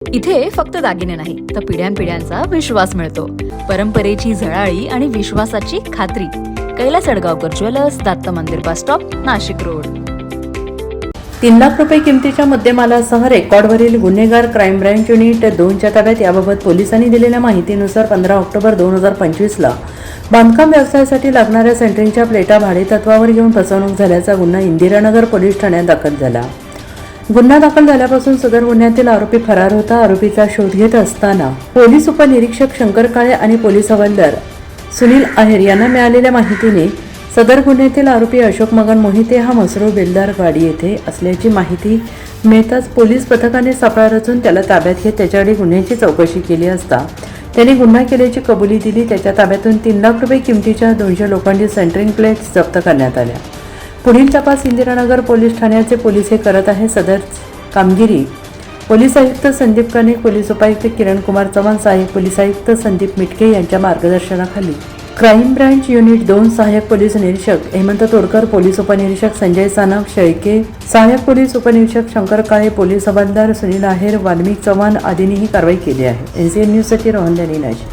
इथे फक्त दागिने नाही तर पिढ्यानपिढ्यांचा विश्वास मिळतो. परंपरेची झळाळी आणि विश्वासाची खात्री. कैलास अडगावकर ज्वेलर्स, दत्त मंदिर bus stop, Nashik road. 3 lakh रुपये किमतीच्या मुद्देमालासह रेकॉर्डवरील गुन्हेगार क्राईम ब्रँच युनिट 2च्या ताब्यात. याबाबत पोलिसांनी दिलेल्या माहितीनुसार 15 ऑक्टोबर 2025ला बांधकाम व्यवसायासाठी लागणाऱ्या सेंटरिंगच्या प्लेटा भाडेतत्वावर घेऊन फसवणूक झाल्याचा गुन्हा इंदिरानगर पोलीस ठाण्यात दाखल झाला. गुन्हा दाखल झाल्यापासून सदर गुन्ह्यातील आरोपी फरार होता. आरोपीचा शोध घेत असताना पोलीस उपनिरीक्षक शंकर काळे आणि पोलीस हवालदार सुनील आहेर यांना मिळालेल्या माहितीने सदर गुन्ह्यातील आरोपी अशोक मगन मोहिते हा मसरूळ बेलदार वाडी येथे असल्याची माहिती मिळताच पोलीस पथकाने सापळा रचून त्याला ताब्यात घेत त्याच्याकडे गुन्ह्याची चौकशी केली असता त्याने गुन्हा केल्याची कबुली दिली. त्याच्या ताब्यातून 3 लाख रुपये किमतीच्या 200 लोखंडी सेंटरिंग प्लेट्स जप्त करण्यात आल्या. पुढील तपास इंदिरानगर पोलीस ठाण्याचे पोलीस हे करत आहे. सदर कामगिरी पोलीस आयुक्त संदीप कानिक, पोलीस उपायुक्त किरण कुमार चव्हाण, सहाय्यक पोलीस आयुक्त संदीप मिटके यांच्या मार्गदर्शनाखाली क्राईम ब्रँच युनिट 2 सहाय्यक पोलीस निरीक्षक हेमंत तोडकर, पोलीस उपनिरीक्षक संजय सानप शेळके, सहाय्यक पोलीस उपनिरीक्षक शंकर काळे, पोलीस हवालदार सुनील आहेर, वाल्मिक चव्हाण आदींनी ही कारवाई केली आहे. NCN न्यूजसाठी रोहन दैनी, नाशिक.